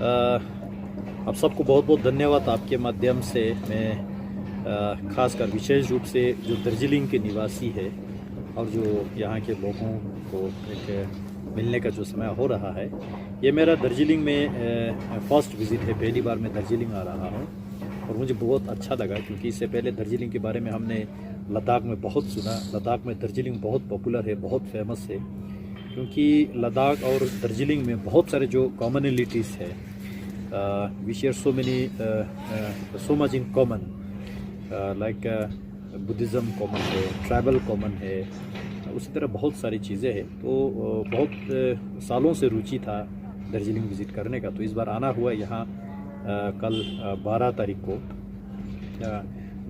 आप सबको बहुत बहुत धन्यवाद। आपके माध्यम से मैं खासकर विशेष रूप से जो दार्जिलिंग के निवासी है और जो यहाँ के लोगों को एक मिलने का जो समय हो रहा है, ये मेरा दार्जिलिंग में फर्स्ट विज़िट है। पहली बार मैं दार्जिलिंग आ रहा हूँ और मुझे बहुत अच्छा लगा, क्योंकि इससे पहले दार्जिलिंग के बारे में हमने लद्दाख में बहुत सुना। लद्दाख में दार्जिलिंग बहुत पॉपुलर है, बहुत फेमस है, क्योंकि लद्दाख और दार्जिलिंग में बहुत सारे जो कॉमनलिटीज़ है, we share so many so much in common, like Buddhism common है, ट्रैवल कॉमन है, उसी तरह बहुत सारी चीज़ें हैं। तो बहुत सालों से रुचि था दार्जिलिंग विज़िट करने का, तो इस बार आना हुआ यहाँ। कल 12 तारीख को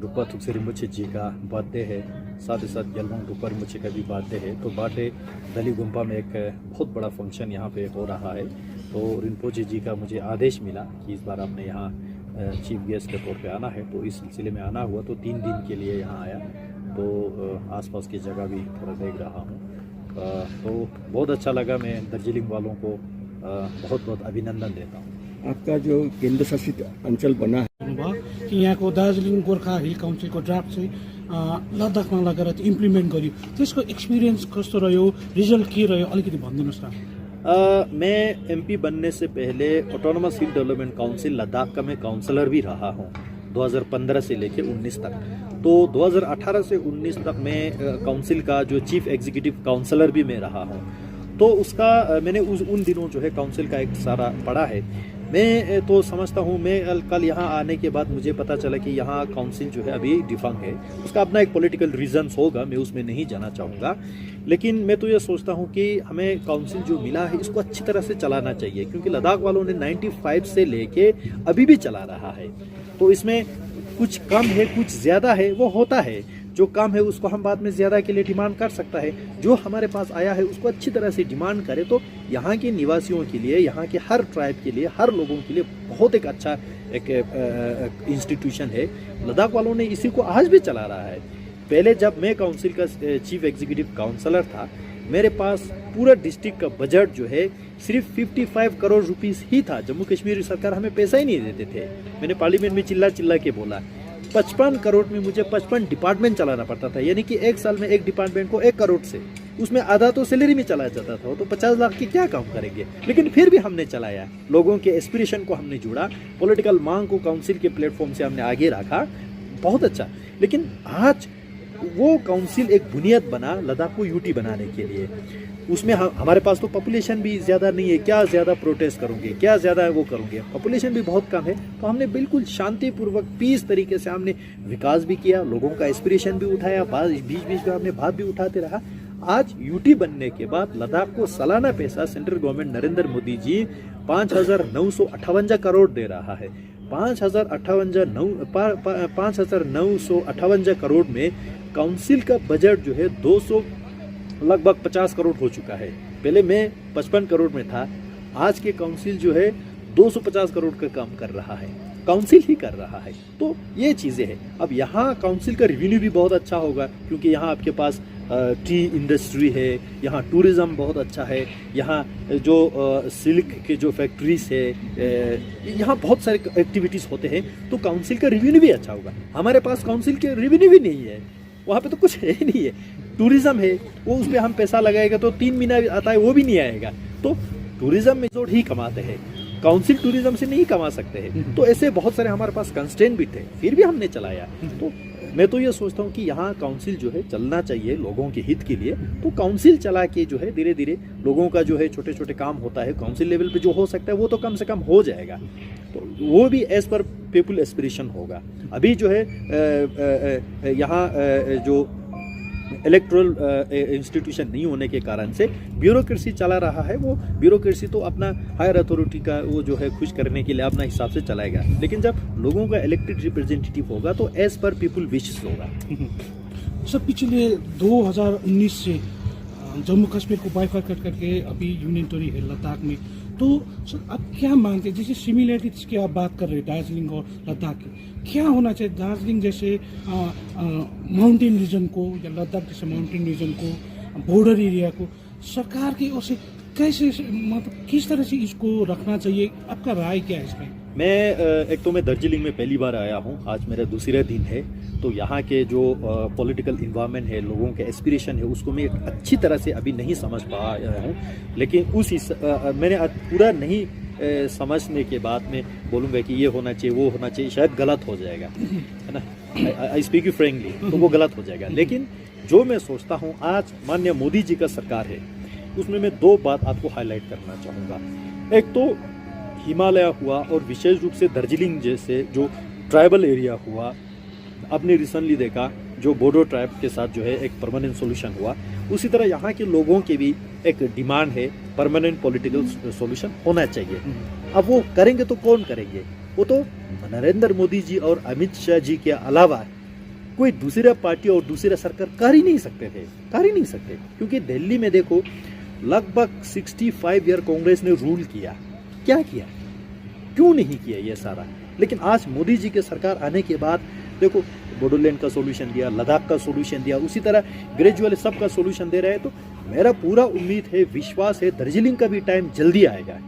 रुपा थुक्से रिम्पोछे जी का बर्थडे है, साथ ही साथ गेल्वांग रुपा रिम्पोछे का भी बर्थडे है। तो बर्थडे दली गुम्पा में एक बहुत बड़ा फंक्शन यहाँ पे हो रहा है। तो रिम्पोछे जी का मुझे आदेश मिला कि इस बार आपने यहाँ चीफ गेस्ट के तौर पे आना है, तो इस सिलसिले में आना हुआ। तो 3 दिन के लिए यहाँ आया, तो आसपास की जगह भी थोड़ा देख रहा हूँ। तो बहुत अच्छा लगा। मैं दार्जिलिंग वालों को बहुत बहुत अभिनंदन देता हूँ। आपका जो केन्द्र शासित अंचल बना है कि यहाँको दार्जिलिङ गोर्खा हिल काउन्सिलको ड्राफ्ट चाहिँ लद्दाखमा लगेर चाहिँ इम्प्लिमेन्ट गर्यो, त्यसको एक्सपिरियन्स कस्तो रह्यो, रिजल्ट के रह्यो, अलिकति भनिदिनुहोस् न। मैं एमपी बनने से पहले ऑटोनोमस हिल डेवलपमेंट काउंसिल लद्दाख का मैं काउंसलर भी रहा हूँ 2015 से लेकर 19 तक। तो 2018 से 19 तक मैं काउंसिल का जो चीफ एग्जीक्यूटिव काउंसलर भी मैं रहा हूँ। तो उसका मैंने उन दिनों जो है काउंसिल का एक सारा पढ़ा है। मैं तो समझता हूँ, मैं कल यहाँ आने के बाद मुझे पता चला कि यहाँ काउंसिल जो है अभी डिफंग है। उसका अपना एक पॉलिटिकल रीजंस होगा, मैं उसमें नहीं जाना चाहूँगा। लेकिन मैं तो ये सोचता हूँ कि हमें काउंसिल जो मिला है इसको अच्छी तरह से चलाना चाहिए, क्योंकि लद्दाख वालों ने 95 से लेके अभी भी चला रहा है। तो इसमें कुछ कम है, कुछ ज़्यादा है, वो होता है। जो कम है उसको हम बाद में ज़्यादा के लिए डिमांड कर सकता है। जो हमारे पास आया है उसको अच्छी तरह से डिमांड करें, तो यहाँ के निवासियों के लिए, यहाँ के हर ट्राइब के लिए, हर लोगों के लिए बहुत एक अच्छा एक इंस्टीट्यूशन है। लद्दाख वालों ने इसी को आज भी चला रहा है। पहले जब मैं काउंसिल का चीफ एग्जीक्यूटिव काउंसलर था, मेरे पास पूरा डिस्ट्रिक्ट का बजट जो है सिर्फ 55 करोड़ रुपीस ही था। जम्मू कश्मीर सरकार हमें पैसा ही नहीं देते थे। मैंने पार्लियामेंट में चिल्ला चिल्ला के बोला, 55 करोड़ में मुझे 55 डिपार्टमेंट चलाना पड़ता था। यानी कि एक साल में एक डिपार्टमेंट को 1 करोड़ से, उसमें आधा तो सैलरी में चलाया जाता था। तो 50 लाख की क्या काम करेंगे। लेकिन फिर भी हमने चलाया, लोगों के एस्पिरेशन को हमने जोड़ा, पॉलिटिकल मांग को काउंसिल के प्लेटफॉर्म से हमने आगे रखा। बहुत अच्छा। लेकिन आज वो काउंसिल एक बुनियाद बना लद्दाख को यूटी बनाने के लिए। उसमें हमारे पास तो पॉपुलेशन भी ज़्यादा नहीं है, क्या ज़्यादा प्रोटेस्ट करोगे, क्या ज़्यादा वो करोगे, पॉपुलेशन भी बहुत कम है। तो हमने बिल्कुल शांतिपूर्वक पीस तरीके से हमने विकास भी किया, लोगों का एस्पिरेशन भी उठाया, बीच बीच में हमने बात भी उठाते रहा। आज यूटी बनने के बाद लद्दाख को सालाना पैसा सेंट्रल गवर्नमेंट नरेंद्र मोदी जी 5,958 करोड़ दे रहा है। 5,958 करोड़ में काउंसिल का बजट जो है 200 लगभग 50 करोड़ हो चुका है। पहले मैं 55 करोड़ में था। आज के काउंसिल जो है 250 करोड़ का काम कर रहा है, काउंसिल ही कर रहा है। तो ये चीज़ें हैं। अब यहाँ काउंसिल का रेवेन्यू भी बहुत अच्छा होगा, क्योंकि यहाँ आपके पास टी इंडस्ट्री है, यहाँ टूरिज़्म बहुत अच्छा है, यहाँ जो सिल्क के जो फैक्ट्रीज है, यहाँ बहुत सारे एक्टिविटीज़ होते हैं। तो काउंसिल का रेवेन्यू भी अच्छा होगा। हमारे पास काउंसिल के रेवेन्यू भी नहीं है, वहाँ पे तो कुछ है ही नहीं है। टूरिज़्म है, वो उस पर हम पैसा लगाएगा तो 3 महीना आता है, वो भी नहीं आएगा। तो टूरिज़्म में जोड़ ही कमाते हैं, काउंसिल टूरिज़्म से नहीं कमा सकते हैं। तो ऐसे बहुत सारे हमारे पास कंस्ट्रेंट भी थे, फिर भी हमने चलाया। तो मैं तो ये सोचता हूँ कि यहाँ काउंसिल जो है चलना चाहिए लोगों के हित के लिए। तो काउंसिल चला के जो है धीरे धीरे लोगों का जो है छोटे छोटे काम होता है काउंसिल लेवल पे जो हो सकता है वो तो कम से कम हो जाएगा। तो वो भी एज पर पीपल एस्पिरेशन होगा। अभी जो है यहाँ जो इलेक्टोरल इंस्टीट्यूशन नहीं होने के कारण से ब्यूरोक्रेसी चला रहा है। वो ब्यूरोक्रेसी तो अपना हायर अथॉरिटी का वो जो है खुश करने के लिए अपना हिसाब से चलाएगा। लेकिन जब लोगों का इलेक्टेड रिप्रेजेंटेटिव होगा तो एज पर पीपल विशेस होगा। सर, पिछले 2019 से जम्मू कश्मीर को बाइफरकेट करके अभी यूनियन टेरिटरी है लद्दाख में। तो सर आप क्या मानते हैं, जैसे सिमिलरिटीज की आप बात कर रहे हैं दार्जिलिंग और लद्दाख की, क्या होना चाहिए दार्जिलिंग जैसे माउंटेन रीजन को या लद्दाख जैसे माउंटेन रीजन को, बॉर्डर एरिया को सरकार की ओर से कैसे मतलब किस तरह से इसको रखना चाहिए, आपका राय क्या है इसमें? मैं दार्जिलिंग में पहली बार आया हूँ, आज मेरा दूसरा दिन है। तो यहाँ के जो पॉलिटिकल इन्वायरमेंट है, लोगों के एस्पिरेशन है, उसको मैं अच्छी तरह से अभी नहीं समझ पाया हूँ। लेकिन मैंने पूरा नहीं समझने के बाद में बोलूँगा कि ये होना चाहिए, वो होना चाहिए, शायद गलत हो जाएगा, है ना। आई स्पीक यू फ्रेंकली, तो वो गलत हो जाएगा। लेकिन जो मैं सोचता हूँ, आज माननीय मोदी जी का सरकार है, उसमें मैं दो बात आपको हाईलाइट करना चाहूँगा। एक तो हिमालय हुआ, और विशेष रूप से दार्जिलिंग जैसे जो ट्राइबल एरिया हुआ, आपने रिसेंटली देखा जो बोडो ट्राइब के साथ जो है एक परमानेंट सॉल्यूशन हुआ। उसी तरह यहाँ के लोगों की भी एक डिमांड है, परमानेंट पॉलिटिकल सॉल्यूशन होना चाहिए। अब वो करेंगे तो कौन करेंगे? वो तो नरेंद्र मोदी जी और अमित शाह जी के अलावा कोई दूसरा पार्टी और दूसरा सरकार कर ही नहीं सकते। क्योंकि दिल्ली में देखो, लगभग 65 ईयर कांग्रेस ने रूल किया, क्या किया, क्यों नहीं किया ये सारा। लेकिन आज मोदी जी के सरकार आने के बाद देखो, बोडोलैंड का सॉल्यूशन दिया, लद्दाख का सॉल्यूशन दिया, उसी तरह ग्रेजुअली सबका सॉल्यूशन दे रहे हैं। तो मेरा पूरा उम्मीद है, विश्वास है, दार्जिलिंग का भी टाइम जल्दी आएगा।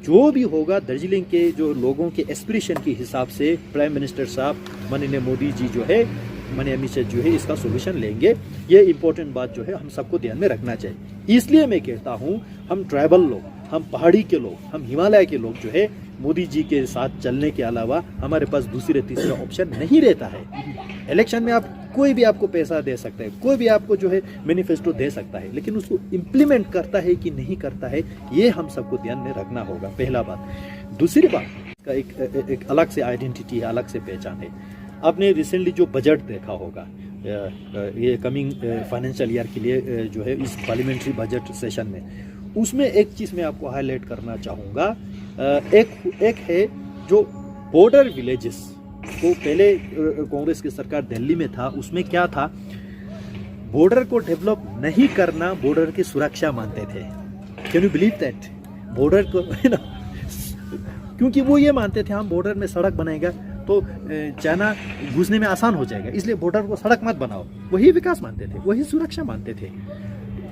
जो भी होगा, दार्जिलिंग के जो लोगों के एस्पिरेशन के हिसाब से प्राइम मिनिस्टर साहब माननीय मोदी जी जो है, माननीय अमित शाह जो है, इसका सॉल्यूशन लेंगे। ये इंपॉर्टेंट बात जो है हम सबको ध्यान में रखना चाहिए। इसलिए मैं कहता हूँ, हम ट्राइबल लोग, हम पहाड़ी के लोग, हम हिमालय के लोग जो है, मोदी जी के साथ चलने के अलावा हमारे पास दूसरे तीसरा ऑप्शन नहीं रहता है। इलेक्शन में कोई भी आपको पैसा दे सकता है, कोई भी आपको जो है मैनिफेस्टो दे सकता है, लेकिन उसको इम्प्लीमेंट करता है कि नहीं करता है, ये हम सबको ध्यान में रखना होगा, पहला बात। दूसरी बात, इसका एक अलग से आइडेंटिटी है, अलग से पहचान है। आपने रिसेंटली जो बजट देखा होगा, ये कमिंग फाइनेंशियल ईयर के लिए जो है, इस पार्लियामेंट्री बजट सेशन में, उसमें एक चीज़ मैं आपको हाईलाइट करना चाहूँगा। एक है जो बॉर्डर विलेजेस को, पहले कांग्रेस की सरकार दिल्ली में था, उसमें क्या था, बॉर्डर को डेवलप नहीं करना बॉर्डर की सुरक्षा मानते थे। Can you believe that? Border को, है ना, क्योंकि वो ये मानते थे हम बॉर्डर में सड़क बनाएगा तो चाइना घुसने में आसान हो जाएगा, इसलिए बॉर्डर को सड़क मत बनाओ। वही विकास मानते थे, वही सुरक्षा मानते थे।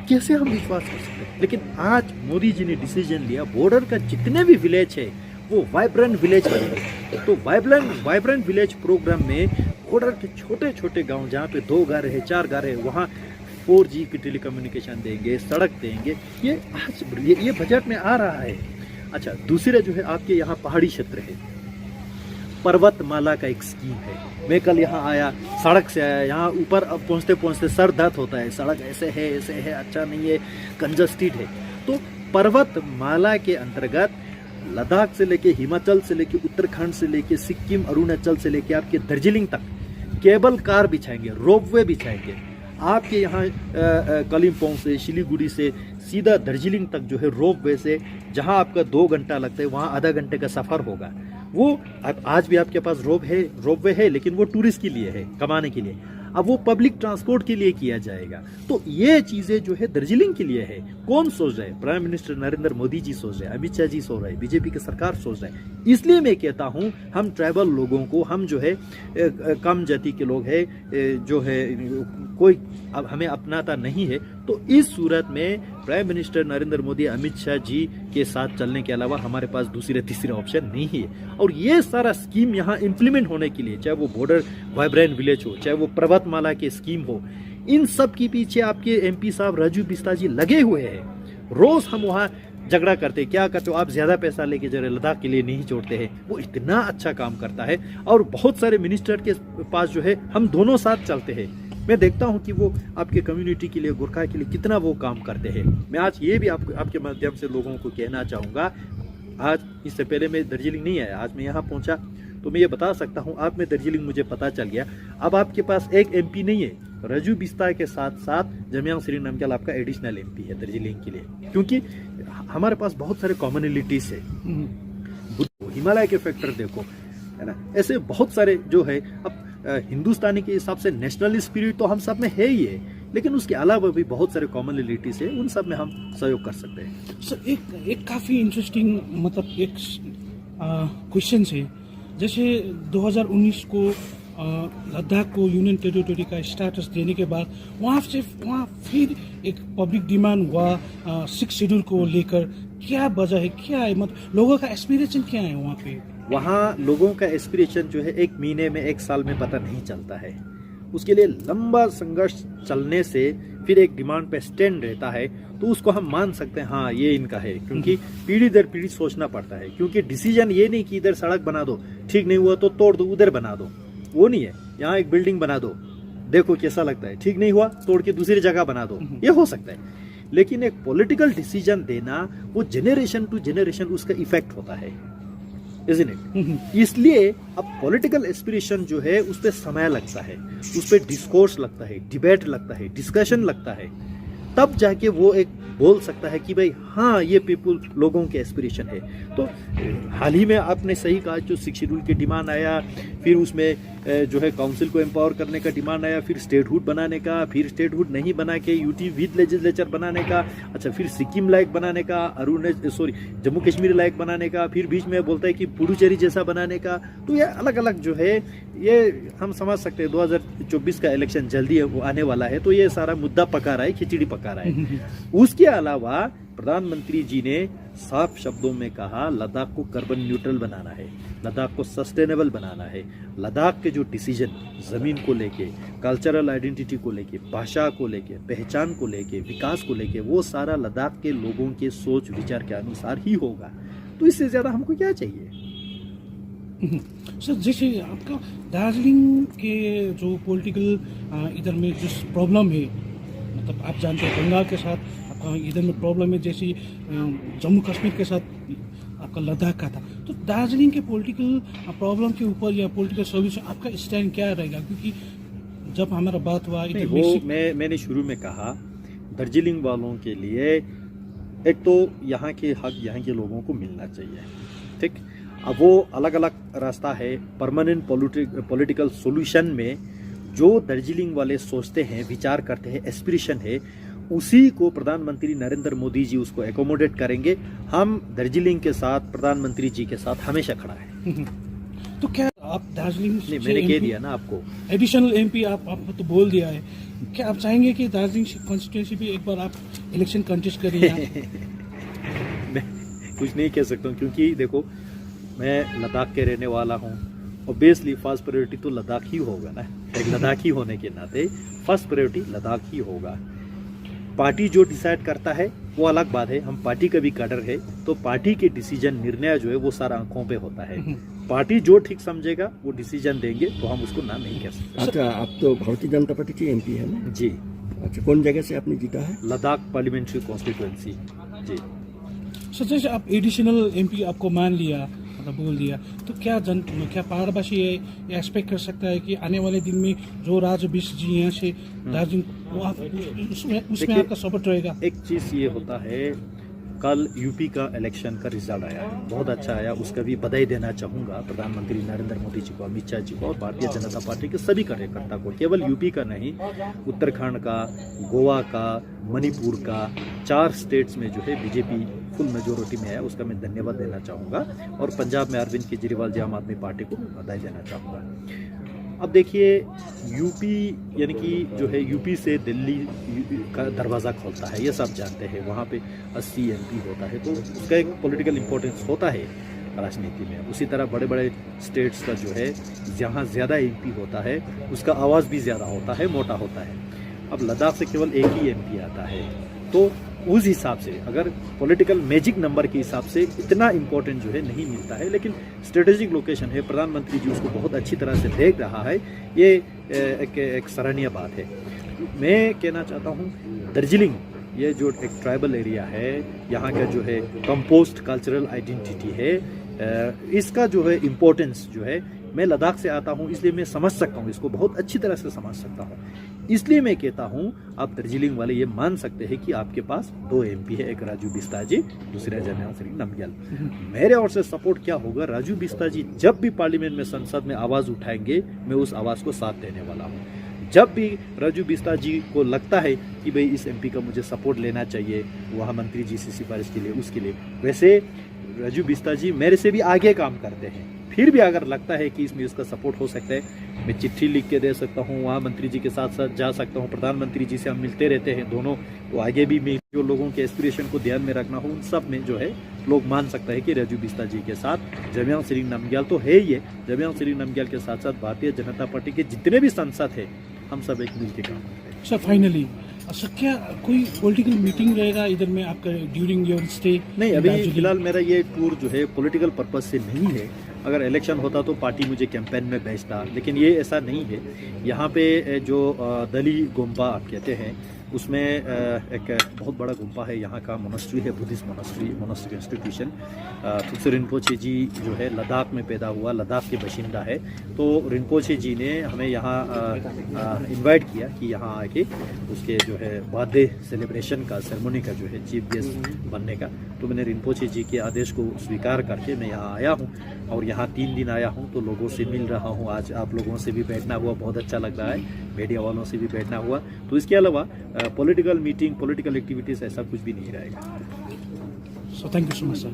कैसे हम विश्वास कर सकते हैं? लेकिन आज मोदी जी ने डिसीजन लिया, बॉर्डर का जितने भी विलेज है वो वाइब्रेंट विलेज बनेंगे। तो वाइब्रेंट विलेज प्रोग्राम में बॉर्डर के छोटे छोटे गांव, जहाँ पे 2 घर है, 4 घर है, वहाँ 4G की टेलीकम्युनिकेशन देंगे, सड़क देंगे। ये आज ये बजट में आ रहा है। अच्छा, दूसरे जो है आपके यहाँ पहाड़ी क्षेत्र है, पर्वतमाला का एक स्कीम है। मैं कल यहाँ आया, सड़क से आया, यहाँ ऊपर अब पहुँचते पहुँचते सर दर्द होता है, सड़क ऐसे है, अच्छा नहीं है, कंजस्टेड है। तो पर्वतमाला के अंतर्गत लद्दाख से लेके, हिमाचल से लेके, उत्तराखंड से लेके, सिक्किम, अरुणाचल से लेके आपके दार्जिलिंग तक केबल कार बिछाएंगे, रोपवे बिछाएंगे। आपके यहाँ कलिम्पोंग से, शिलीगुड़ी से सीधा दार्जिलिंग तक जो है रोपवे से, जहाँ आपका 2 घंटा लगता है, वहाँ आधा घंटे का सफ़र होगा। वो आज भी आपके पास रोपवे है, लेकिन वो टूरिस्ट के लिए है, कमाने के लिए। अब वो पब्लिक ट्रांसपोर्ट के लिए किया जाएगा। तो ये चीजें जो है दार्जिलिंग के लिए है। कौन सोच रहा है? प्राइम मिनिस्टर नरेंद्र मोदी जी सोच रहे हैं, अमित शाह जी सोच रहे हैं, बीजेपी की सरकार सोच रहे हैं। इसलिए मैं कहता हूं, हम ट्राइबल लोगों को, हम जो है कम जाति के लोग हैं, जो है कोई हमें अपनाता नहीं है, तो इस सूरत में प्राइम मिनिस्टर नरेंद्र मोदी, अमित शाह जी के साथ चलने के अलावा हमारे पास दूसरे तीसरे ऑप्शन नहीं है। और ये सारा स्कीम यहाँ इम्प्लीमेंट होने के लिए, चाहे वो बॉर्डर वाइब्रेंट विलेज हो, चाहे वो पर्वतमाला की स्कीम हो, इन सब के पीछे आपके एमपी साहब राजू बिस्ता जी लगे हुए हैं। रोज हम वहाँ झगड़ा करते, क्या करते हो आप, ज्यादा पैसा लेके जरा लद्दाख के लिए नहीं छोड़ते हैं। वो इतना अच्छा काम करता है, और बहुत सारे मिनिस्टर के पास जो है हम दोनों साथ चलते हैं। मैं देखता हूं कि वो आपके कम्युनिटी के लिए, गोरखा के लिए कितना वो काम करते हैं। मैं आज ये भी आपके माध्यम से लोगों को कहना चाहूँगा, आज इससे पहले मैं दार्जिलिंग नहीं आया, आज मैं यहाँ पहुँचा तो मैं ये बता सकता हूँ, आप में दार्जिलिंग मुझे पता चल गया। अब आपके पास एक एमपी नहीं है, राजू बिस्ता के साथ साथ जमियांग श्री नामग्याल आपका एडिशनल एमपी है दार्जिलिंग के लिए, क्योंकि हमारे पास बहुत सारे कॉमनलिटीज है। हिमालय के फैक्टर देखो, है ना, ऐसे बहुत सारे जो है। अब हिंदुस्तानी के हिसाब से नेशनल स्पिरिट तो हम सब में है ही है, लेकिन उसके अलावा भी बहुत सारे कॉमनलिटीज है, उन सब में हम सहयोग कर सकते हैं। सर एक काफ़ी इंटरेस्टिंग मतलब एक क्वेश्चन है, जैसे 2019 को लद्दाख को यूनियन टेरिटरी का स्टेटस देने के बाद वहाँ फिर एक पब्लिक डिमांड हुआ 6 शेड्यूल को लेकर। क्या वजह है, क्या है, मतलब लोगों का एस्पिरेशन क्या है वहाँ पे? वहाँ लोगों का एस्पिरेशन जो है 1 महीने में 1 साल में पता नहीं चलता है। उसके लिए लंबा संघर्ष चलने से फिर एक डिमांड पे स्टैंड रहता है, तो उसको हम मान सकते हैं हाँ ये इनका है, क्योंकि पीढ़ी दर पीढ़ी सोचना पड़ता है। क्योंकि डिसीजन ये नहीं कि इधर सड़क बना दो, ठीक नहीं हुआ तो तोड़ दो, उधर बना दो, वो नहीं है। यहाँ एक बिल्डिंग बना दो, देखो कैसा लगता है, ठीक नहीं हुआ तोड़ के दूसरी जगह बना दो, ये हो सकता है। लेकिन एक पॉलिटिकल डिसीजन देना वो जनरेशन टू जनरेशन उसका इफेक्ट होता है, isn't it? इसलिए अब पॉलिटिकल एस्पिरेशन जो है उस पर समय लगता है, उस पर डिस्कोर्स लगता है, डिबेट लगता है, डिस्कशन लगता है, तब जाके वो एक बोल सकता है कि भाई हाँ ये पीपुल लोगों के एस्पिरेशन है। तो हाल ही में आपने सही कहा, जो 6 शेड्यूल की डिमांड आया, फिर उसमें जो है काउंसिल को एम्पावर करने का डिमांड आया, फिर स्टेटहुड बनाने का, फिर स्टेटहुड नहीं बना के यूटी विद लेजिस्लेचर बनाने का, अच्छा फिर सिक्किम लायक बनाने का, जम्मू कश्मीर लायक बनाने का, फिर बीच में बोलता है कि पुडुचेरी जैसा बनाने का। तो ये अलग अलग जो है ये हम समझ सकते हैं 2024 का इलेक्शन जल्दी आने वाला है, तो ये सारा मुद्दा पका रहा है, खिचड़ी पका रहा है। उसके अलावा प्रधानमंत्री जी ने साफ शब्दों में कहा लद्दाख को कार्बन न्यूट्रल बनाना है, लद्दाख को सस्टेनेबल बनाना है। लद्दाख के जो डिसीजन जमीन को लेके, कल्चरल आइडेंटिटी को लेके, भाषा को लेके, पहचान को लेके, विकास को लेके, वो सारा लद्दाख के लोगों के सोच विचार के अनुसार ही होगा। तो इससे ज्यादा हमको क्या चाहिए? सर जैसे आपका दार्जिलिंग के जो पॉलिटिकल इधर में जो प्रॉब्लम है, मतलब आप जानते हैं बंगाल के साथ आपका इधर में प्रॉब्लम है, जैसे जम्मू कश्मीर के साथ आपका लद्दाख का था। तो दार्जिलिंग के पॉलिटिकल प्रॉब्लम के ऊपर या पॉलिटिकल सॉल्यूशन आपका स्टैंड क्या रहेगा? क्योंकि जब हमारा बात हुआ इधर वो मैंने शुरू में कहा, दार्जिलिंग वालों के लिए एक तो यहाँ के हक यहाँ के लोगों को मिलना चाहिए, ठीक। अब वो अलग अलग रास्ता है, परमानेंट पॉलिटिकल सॉल्यूशन में जो दार्जिलिंग वाले सोचते हैं, विचार करते हैं, एस्पिरेशन है, उसी को प्रधानमंत्री नरेंद्र मोदी जी उसको एकोमोडेट करेंगे। हम दार्जिलिंग के साथ, प्रधानमंत्री जी के साथ हमेशा खड़ा है। तो क्या आप दार्जिलिंग नहीं, मैंने कह दिया ना आपको, एडिशनल एमपी आप तो बोल दिया है, क्या आप चाहेंगे कि दार्जिलिंग कॉन्स्टिट्यूंसी भी एक बार आप इलेक्शन कंटेस्ट करिए? मैं कुछ नहीं कह सकता हूँ, क्योंकि देखो मैं लद्दाख के रहने वाला हूँ, ऑब्वियसली फर्स्ट प्रायोरिटी तो लद्दाख ही होगा ना। एक लद्दाखी होने के नाते फर्स्ट प्रायोरिटी लद्दाख ही होगा। पार्टी जो डिसाइड करता है वो अलग बात है, हम पार्टी का भी कैडर है, तो पार्टी के डिसीजन, निर्णय जो है वो सारा आंखों पे होता है। पार्टी जो ठीक समझेगा वो डिसीजन देंगे, तो हम उसको ना नहीं कर सकते। अच्छा, आप तो भारतीय जनता पार्टी के एमपी है ना? जी। अच्छा, कौन जगह से आपने जीता है? Ladakh parliamentary constituency. जी सर जैसे आप एडिशनल एमपी आपको मान लिया, मतलब बोल दिया, तो क्या पहाड़वासी ये एक्सपेक्ट कर सकता है कि आने वाले दिन में जो राज्य बिष्ट जी यहाँ से दार्जिलिंग उसमें आपका सपोर्ट रहेगा? एक चीज़ ये होता है, कल यूपी का इलेक्शन का रिजल्ट आया, बहुत अच्छा आया, उसका भी बधाई देना चाहूँगा प्रधानमंत्री नरेंद्र मोदी जी को, अमित शाह जी को और भारतीय जनता पार्टी के सभी कार्यकर्ता को। केवल यूपी का नहीं, उत्तराखंड का, गोवा का, मणिपुर का, 4 स्टेट्स में जो है बीजेपी फुल मेजोरिटी में है, उसका मैं धन्यवाद देना चाहूँगा। और पंजाब में अरविंद केजरीवाल जी आम आदमी पार्टी को बधाई देना चाहूँगा। अब देखिए, यूपी यानी कि जो है यूपी से दिल्ली का दरवाज़ा खोलता है, ये सब जानते हैं। वहाँ पे 80 एमपी होता है, तो उसका एक पॉलिटिकल इम्पोर्टेंस होता है राजनीति में। उसी तरह बड़े बड़े स्टेट्स का जो है, जहाँ ज़्यादा एमपी होता है उसका आवाज़ भी ज़्यादा होता है, मोटा होता है। अब लद्दाख से केवल एक ही एमपी आता है, तो उस हिसाब से अगर पॉलिटिकल मैजिक नंबर के हिसाब से इतना इम्पोर्टेंट जो है नहीं मिलता है, लेकिन स्ट्रेटेजिक लोकेशन है, प्रधानमंत्री जी उसको बहुत अच्छी तरह से देख रहा है, ये एक सराहनीय बात है। मैं कहना चाहता हूँ, दार्जिलिंग ये जो एक ट्राइबल एरिया है, यहाँ का जो है कंपोस्ट कल्चरल आइडेंटिटी है, इसका जो है इम्पोर्टेंस जो है, मैं लद्दाख से आता हूँ इसलिए मैं समझ सकता हूँ, इसको बहुत अच्छी तरह से समझ सकता हूँ। इसलिए मैं कहता हूँ आप दार्जिलिंग वाले ये मान सकते हैं कि आपके पास 2 एमपी है, एक राजू बिस्ता जी, दूसरा जनरल श्री नमग्याल। मेरे ओर से सपोर्ट क्या होगा, राजू बिस्ता जी जब भी पार्लियामेंट में, संसद में आवाज़ उठाएंगे, मैं उस आवाज़ को साथ देने वाला हूँ। जब भी राजू बिस्ता जी को लगता है कि भाई इस एमपी का मुझे सपोर्ट लेना चाहिए वहाँ मंत्री जी से सिफारिश के लिए, उसके लिए, वैसे राजू बिस्ता जी मेरे से भी आगे काम करते हैं, फिर भी अगर लगता है कि इसमें इसका सपोर्ट हो सकता है, मैं चिट्ठी लिख के दे सकता हूँ, वहाँ मंत्री जी के साथ साथ जा सकता हूँ, प्रधानमंत्री जी से हम मिलते रहते हैं दोनों, तो आगे भी मैं जो लोगों के एस्पिरेशन को ध्यान में रखना हो उन सब में जो है लोग मान सकता है कि राजू बिस्ता जी के साथ जमियां सिरिंग नामग्याल तो है ही है, जमियां सिरिंग नामग्याल के साथ साथ भारतीय जनता पार्टी के जितने भी सांसद हैं हम सब एक मिल के काम करते हैं। सर फाइनली सर क्या कोई पॉलिटिकल मीटिंग रहेगा इधर में आपका ड्यूरिंग योर स्टे? नहीं, अभी फिलहाल मेरा ये टूर जो है पॉलिटिकल पर्पस से नहीं है। अगर इलेक्शन होता तो पार्टी मुझे कैंपेन में भेजता, लेकिन ये ऐसा नहीं है। यहाँ पे जो दली गोम्बा आप कहते हैं उसमें एक बहुत बड़ा गुम्बा है, यहाँ का मोनास्ट्री है, बुद्धिस्ट मोनास्ट्री इंस्टीट्यूशन। तुक्सु रिनपोचे जी जो है लद्दाख में पैदा हुआ, लद्दाख के बाशिंदा है, तो रिनपोचे जी ने हमें यहाँ इनवाइट किया कि यहाँ आके उसके जो है बर्थडे सेलिब्रेशन का सेरेमनी का जो है चीफ गेस्ट बनने का, तो मैंने रिनपोचे जी के आदेश को स्वीकार करके मैं यहाँ आया हूँ और यहाँ 3 दिन आया हूँ, तो लोगों से मिल रहा हूँ। आज आप लोगों से भी बैठना हुआ, बहुत अच्छा लग रहा है, मीडिया वालों से भी बैठना हुआ। तो इसके अलावा पॉलिटिकल मीटिंग, पॉलिटिकल एक्टिविटीज़ ऐसा कुछ भी नहीं रहेगा। So thank you so much sir.